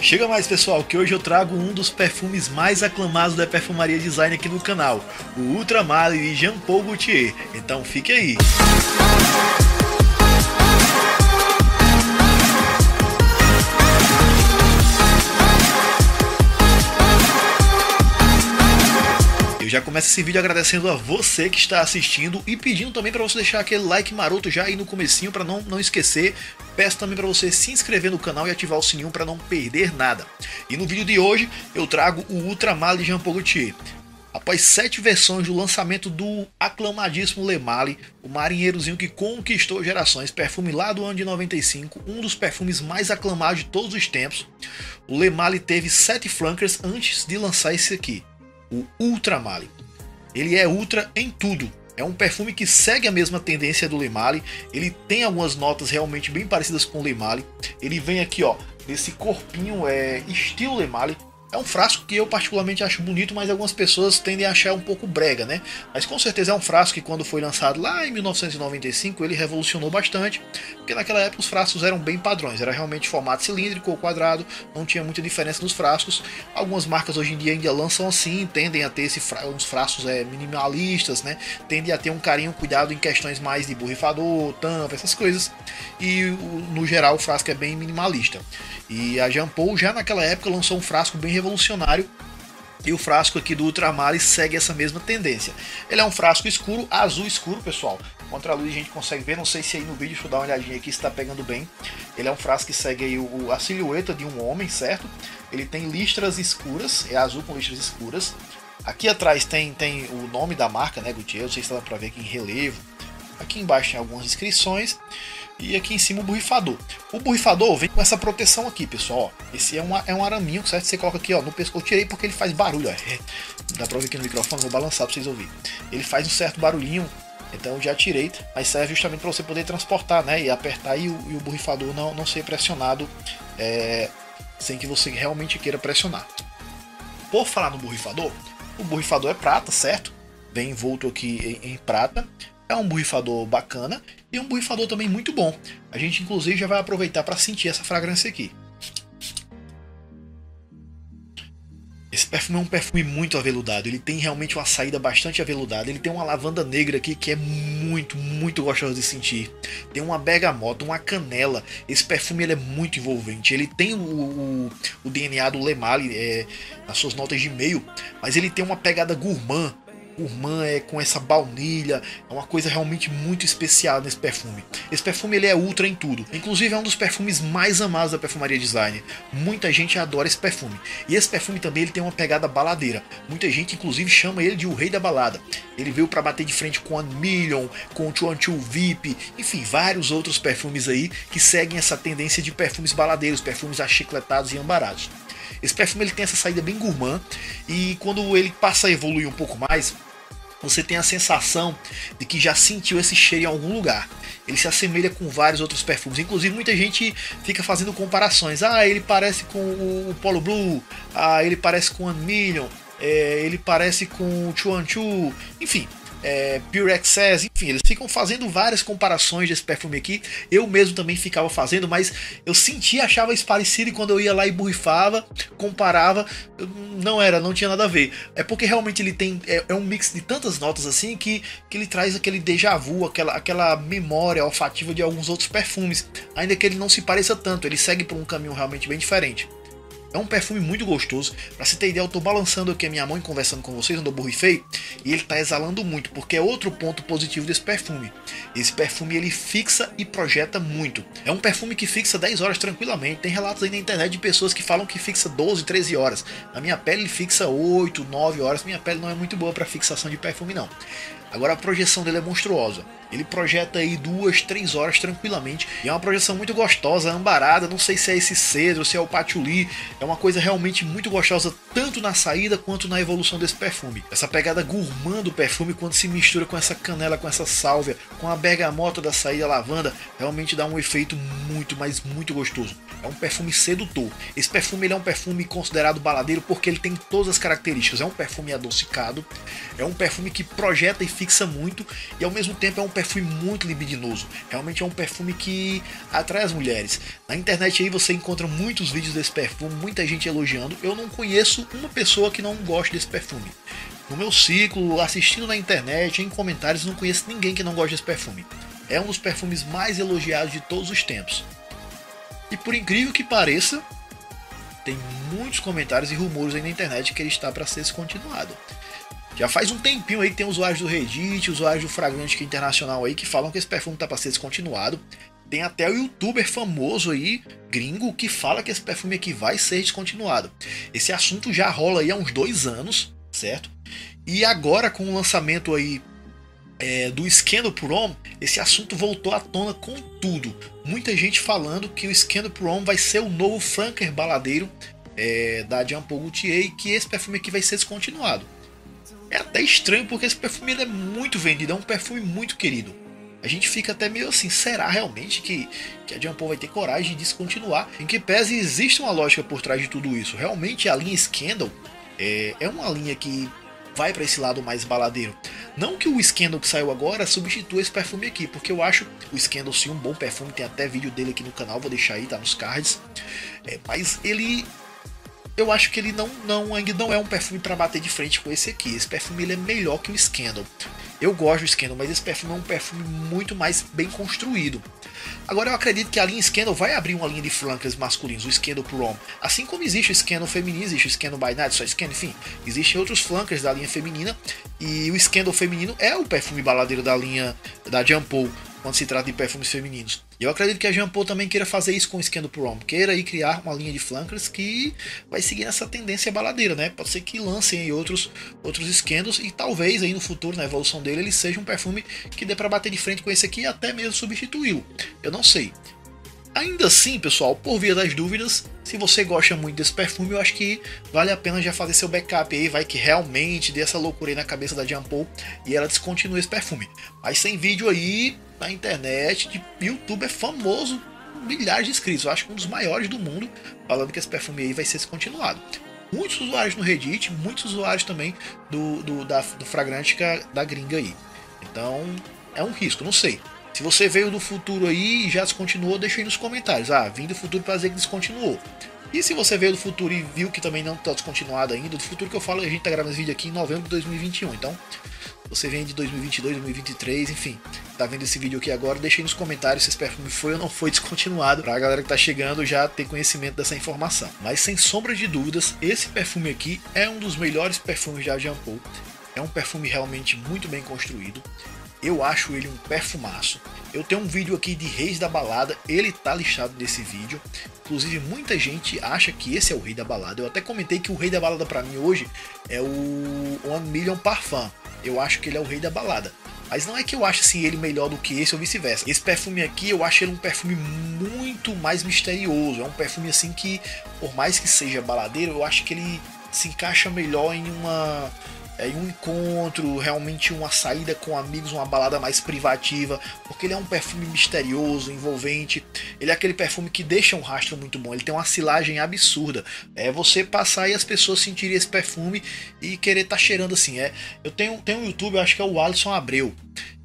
Chega mais, pessoal, que hoje eu trago um dos perfumes mais aclamados da Perfumaria Design aqui no canal, o Ultra Male de Jean Paul Gaultier. Então fique aí. Já começa esse vídeo agradecendo a você que está assistindo e pedindo também para você deixar aquele like maroto já aí no comecinho para não esquecer. Peço também para você se inscrever no canal e ativar o sininho para não perder nada. E no vídeo de hoje eu trago o Ultra Male de Jean Paul Gaultier. Após 7 versões do lançamento do aclamadíssimo Le Male, o marinheirozinho que conquistou gerações, perfume lá do ano de 95, um dos perfumes mais aclamados de todos os tempos, o Le Male teve 7 flankers antes de lançar esse aqui. O Ultra Male. Ele é ultra em tudo. É um perfume que segue a mesma tendência do Le Male. Ele tem algumas notas realmente bem parecidas com o Le Male. Ele vem aqui, ó, nesse corpinho estilo Le Male. É um frasco que eu particularmente acho bonito, mas algumas pessoas tendem a achar um pouco brega, né? Mas com certeza é um frasco que quando foi lançado lá em 1995, ele revolucionou bastante, porque naquela época os frascos eram bem padrões, era realmente formato cilíndrico ou quadrado, não tinha muita diferença nos frascos. Algumas marcas hoje em dia ainda lançam assim, tendem a ter uns frascos minimalistas, né? Tendem a ter um carinho, cuidado em questões mais de borrifador, tampa, essas coisas. E no geral o frasco é bem minimalista. E a Jean Paul já naquela época lançou um frasco bem revolucionário, e o frasco aqui do Ultra Male segue essa mesma tendência. Ele é um frasco escuro, azul escuro, pessoal. Contra a luz a gente consegue ver, não sei se aí no vídeo, deixa eu dar uma olhadinha aqui se está pegando bem. Ele é um frasco que segue aí a silhueta de um homem, certo? Ele tem listras escuras, é azul com listras escuras. Aqui atrás tem o nome da marca, né, Gaultier, não sei se dá para ver aqui em relevo. Aqui embaixo tem algumas inscrições. E aqui em cima o borrifador. O borrifador vem com essa proteção aqui, pessoal. Esse é um araminho, certo? Você coloca aqui, ó, no pescoço. Eu tirei porque ele faz barulho, ó. Dá pra ver aqui no microfone, vou balançar pra vocês ouvirem. Ele faz um certo barulhinho, então eu já tirei. Mas serve justamente para você poder transportar, né? E apertar e o borrifador não ser pressionado sem que você realmente queira pressionar. Por falar no borrifador, o borrifador é prata, certo? Vem envolto aqui em prata. É um borrifador bacana e um borrifador também muito bom. A gente inclusive já vai aproveitar para sentir essa fragrância aqui. Esse perfume é um perfume muito aveludado, ele tem realmente uma saída bastante aveludada, ele tem uma lavanda negra aqui que é muito gostosa de sentir. Tem uma bergamota, uma canela, esse perfume ele é muito envolvente, ele tem o DNA do Le Male nas suas notas de meio, mas ele tem uma pegada gourmand com essa baunilha, é uma coisa realmente muito especial nesse perfume. Esse perfume ele é ultra em tudo, inclusive é um dos perfumes mais amados da Perfumaria Design. Muita gente adora esse perfume. E esse perfume também ele tem uma pegada baladeira. Muita gente inclusive chama ele de o rei da balada. Ele veio para bater de frente com a Million, com o Chuan Chu VIP, enfim, vários outros perfumes aí que seguem essa tendência de perfumes baladeiros, perfumes achicletados e ambarados. Esse perfume ele tem essa saída bem gourmand e quando ele passa a evoluir um pouco mais, você tem a sensação de que já sentiu esse cheiro em algum lugar. Ele se assemelha com vários outros perfumes. Inclusive muita gente fica fazendo comparações. Ah, ele parece com o Polo Blue. Ah, ele parece com a Million. Ele parece com o Chuan Chu. Enfim. Pure Excess, enfim, eles ficam fazendo várias comparações desse perfume aqui. Eu mesmo também ficava fazendo, mas eu sentia, achava isso parecido, e quando eu ia lá e borrifava, comparava, não tinha nada a ver. É porque realmente ele tem um mix de tantas notas assim que ele traz aquele déjà vu, aquela memória olfativa de alguns outros perfumes, ainda que ele não se pareça tanto, ele segue por um caminho realmente bem diferente. É um perfume muito gostoso. Pra você ter ideia, eu tô balançando aqui a minha mão e conversando com vocês onde eu borrifei, e ele tá exalando muito, porque é outro ponto positivo desse perfume. Esse perfume ele fixa e projeta muito. É um perfume que fixa 10 horas tranquilamente. Tem relatos aí na internet de pessoas que falam que fixa 12, 13 horas. Na minha pele ele fixa 8, 9 horas. Minha pele não é muito boa para fixação de perfume não. Agora a projeção dele é monstruosa. Ele projeta aí 2, 3 horas tranquilamente. E é uma projeção muito gostosa, ambarada. Não sei se é esse cedro, se é o patchouli. É uma coisa realmente muito gostosa, tanto na saída quanto na evolução desse perfume. Essa pegada gourmand do perfume, quando se mistura com essa canela, com essa sálvia, com a bergamota da saída, a lavanda, realmente dá um efeito muito, mas muito gostoso. É um perfume sedutor. Esse perfume ele é um perfume considerado baladeiro porque ele tem todas as características. É um perfume adocicado. É um perfume que projeta e fixa muito e ao mesmo tempo é um perfume muito libidinoso. Realmente é um perfume que atrai as mulheres. Na internet aí você encontra muitos vídeos desse perfume, muita gente elogiando. Eu não conheço uma pessoa que não goste desse perfume. No meu ciclo, assistindo na internet, em comentários, não conheço ninguém que não goste desse perfume. É um dos perfumes mais elogiados de todos os tempos. E por incrível que pareça, tem muitos comentários e rumores aí na internet que ele está para ser descontinuado. Já faz um tempinho aí que tem usuários do Reddit, usuários do Fragrantica Internacional aí que falam que esse perfume está para ser descontinuado. Tem até o youtuber famoso aí, gringo, que fala que esse perfume aqui vai ser descontinuado. Esse assunto já rola aí há uns 2 anos, certo? E agora com o lançamento aí do Scandal Prom, esse assunto voltou à tona com tudo. Muita gente falando que o Scandal Prom vai ser o novo flanker baladeiro da Jean Paul Gaultier e que esse perfume aqui vai ser descontinuado. É até estranho porque esse perfume ele é muito vendido, é um perfume muito querido. A gente fica até meio assim, será realmente que a Jean Paul vai ter coragem de descontinuar? Em que pese existe uma lógica por trás de tudo isso. Realmente a linha Scandal é uma linha que vai para esse lado mais baladeiro. Não que o Scandal que saiu agora substitua esse perfume aqui, porque eu acho o Scandal sim um bom perfume, tem até vídeo dele aqui no canal, vou deixar aí, tá nos cards. Mas eu acho que ele ainda não é um perfume para bater de frente com esse aqui. Esse perfume ele é melhor que o Scandal. Eu gosto do Scandal, mas esse perfume é um perfume muito mais bem construído. Agora eu acredito que a linha Scandal vai abrir uma linha de flankers masculinos, o Scandal Prom. Assim como existe o Scandal feminino, existe o Scandal by Night, só Scandal, enfim. Existem outros flankers da linha feminina. E o Scandal feminino é o perfume baladeiro da linha da Jean Paul, quando se trata de perfumes femininos. E eu acredito que a Jean Paul também queira fazer isso com o Scandal Prom. Queira aí criar uma linha de flankers que vai seguir essa tendência baladeira, né? Pode ser que lancem aí outros Scandals e talvez aí no futuro, na evolução dele, ele seja um perfume que dê para bater de frente com esse aqui e até mesmo substituí-lo. Eu não sei. Ainda assim, pessoal, por via das dúvidas, se você gosta muito desse perfume, eu acho que vale a pena já fazer seu backup aí, vai que realmente dê essa loucura aí na cabeça da Jean Paul e ela descontinue esse perfume. Mas tem vídeo aí na internet de youtuber famoso, milhares de inscritos, eu acho que um dos maiores do mundo, falando que esse perfume aí vai ser descontinuado. Muitos usuários no Reddit, muitos usuários também do Fragrantica da gringa aí. Então, é um risco, não sei. Se você veio do futuro aí e já descontinuou, deixa aí nos comentários. Vim do futuro para dizer que descontinuou. E se você veio do futuro e viu que também não está descontinuado ainda, do futuro que eu falo, a gente tá gravando esse vídeo aqui em novembro de 2021. Então, você vem de 2022, 2023, enfim, tá vendo esse vídeo aqui agora, deixa aí nos comentários se esse perfume foi ou não foi descontinuado, pra galera que tá chegando já ter conhecimento dessa informação. Mas sem sombra de dúvidas, esse perfume aqui é um dos melhores perfumes da Jean Paul. É um perfume realmente muito bem construído. Eu acho ele um perfumaço. Eu tenho um vídeo aqui de Reis da Balada, ele tá listado nesse vídeo. Inclusive muita gente acha que esse é o Rei da Balada. Eu até comentei que o Rei da Balada pra mim hoje é o One Million Parfum. Eu acho que ele é o Rei da Balada. Mas não é que eu acho assim, ele melhor do que esse ou vice-versa. Esse perfume aqui eu acho ele um perfume muito mais misterioso. É um perfume assim que, por mais que seja baladeiro, eu acho que ele se encaixa melhor em um encontro, realmente uma saída com amigos, uma balada mais privativa, porque ele é um perfume misterioso, envolvente. Ele é aquele perfume que deixa um rastro muito bom, ele tem uma silagem absurda. É você passar e as pessoas sentirem esse perfume e querer estar cheirando assim. Eu tenho um YouTube, eu acho que é o Alisson Abreu,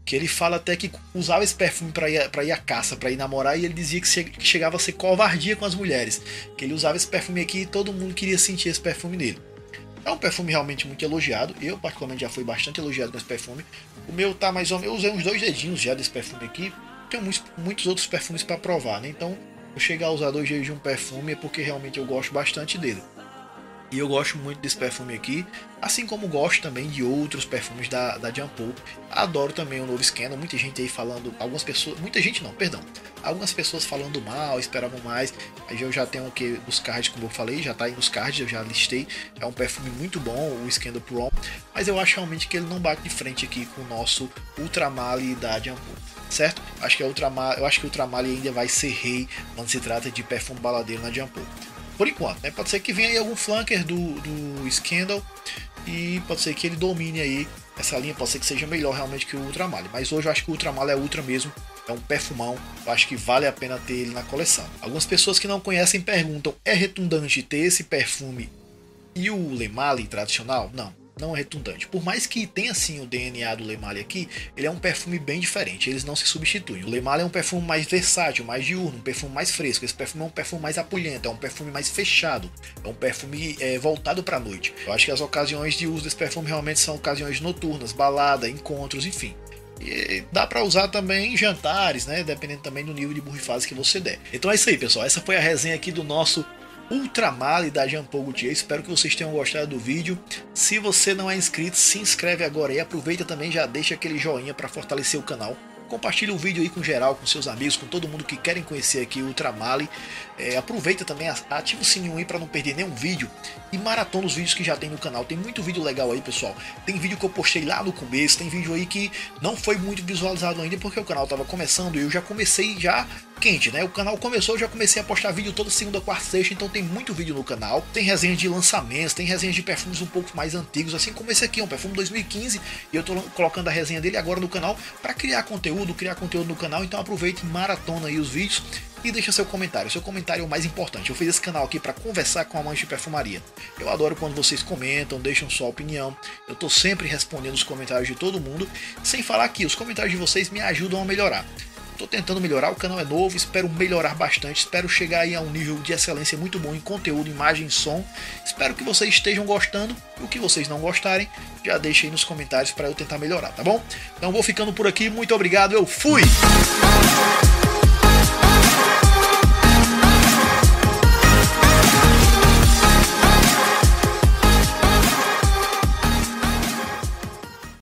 que ele fala até que usava esse perfume para ir à caça, para ir namorar, e ele dizia que chegava a ser covardia com as mulheres, que ele usava esse perfume aqui e todo mundo queria sentir esse perfume nele. É um perfume realmente muito elogiado. Eu particularmente já fui bastante elogiado com esse perfume. O meu tá mais ou menos, eu usei uns 2 dedinhos já desse perfume aqui. Tenho muitos outros perfumes para provar, né? Então, eu chegar a usar 2 dedos de um perfume é porque realmente eu gosto bastante dele. E eu gosto muito desse perfume aqui, assim como gosto também de outros perfumes da Jean Paul. Adoro também o novo Scandal, muita gente aí falando, algumas pessoas falando mal, esperavam mais. Aí eu já tenho aqui os cards, como eu falei, já tá aí nos cards, eu já listei. É um perfume muito bom, o Scandal Prom, mas eu acho realmente que ele não bate de frente aqui com o nosso Ultramale da Jean Paul, certo? Eu acho que o Ultramale ainda vai ser rei quando se trata de perfume baladeiro na Jean Paul. Por enquanto, né? Pode ser que venha aí algum flanker do Scandal e pode ser que ele domine aí essa linha, pode ser que seja melhor realmente que o Ultramale. Mas hoje eu acho que o Ultramale é ultra mesmo, é um perfumão, eu acho que vale a pena ter ele na coleção. Algumas pessoas que não conhecem perguntam, é redundante ter esse perfume e o Le Male tradicional? Não, não é redundante. Por mais que tenha sim o DNA do Le Male aqui, ele é um perfume bem diferente, eles não se substituem. O Le Male é um perfume mais versátil, mais diurno, um perfume mais fresco. Esse perfume é um perfume mais apulhento, é um perfume mais fechado, é um perfume voltado para a noite. Eu acho que as ocasiões de uso desse perfume realmente são ocasiões noturnas, balada, encontros, enfim. E dá para usar também em jantares, né? Dependendo também do nível de borrifase que você der. Então é isso aí, pessoal. Essa foi a resenha aqui do nosso Ultra Male da Jean Paul Gaultier. Espero que vocês tenham gostado do vídeo. Se você não é inscrito, se inscreve agora e aproveita também, já deixa aquele joinha para fortalecer o canal. Compartilha o vídeo aí com geral, com seus amigos, com todo mundo que querem conhecer aqui o Ultra Male. Aproveita também, ativa o sininho aí para não perder nenhum vídeo. E maratona os vídeos que já tem no canal. Tem muito vídeo legal aí, pessoal. Tem vídeo que eu postei lá no começo. Tem vídeo aí que não foi muito visualizado ainda porque o canal estava começando. E eu já comecei já quente, né? O canal começou, eu já comecei a postar vídeo toda segunda, quarta, sexta. Então tem muito vídeo no canal. Tem resenhas de lançamentos, tem resenhas de perfumes um pouco mais antigos. Assim como esse aqui, um perfume 2015. E eu tô colocando a resenha dele agora no canal para criar conteúdo no canal. Então aproveite, maratona aí os vídeos e deixa seu comentário. Seu comentário é o mais importante. Eu fiz esse canal aqui para conversar com amantes de perfumaria. Eu adoro quando vocês comentam, deixam sua opinião. Eu tô sempre respondendo os comentários de todo mundo. Sem falar que os comentários de vocês me ajudam a melhorar. Tô tentando melhorar, o canal é novo, espero melhorar bastante, espero chegar aí a um nível de excelência muito bom em conteúdo, imagem e som. Espero que vocês estejam gostando, e o que vocês não gostarem, já deixem aí nos comentários para eu tentar melhorar, tá bom? Então vou ficando por aqui, muito obrigado, eu fui!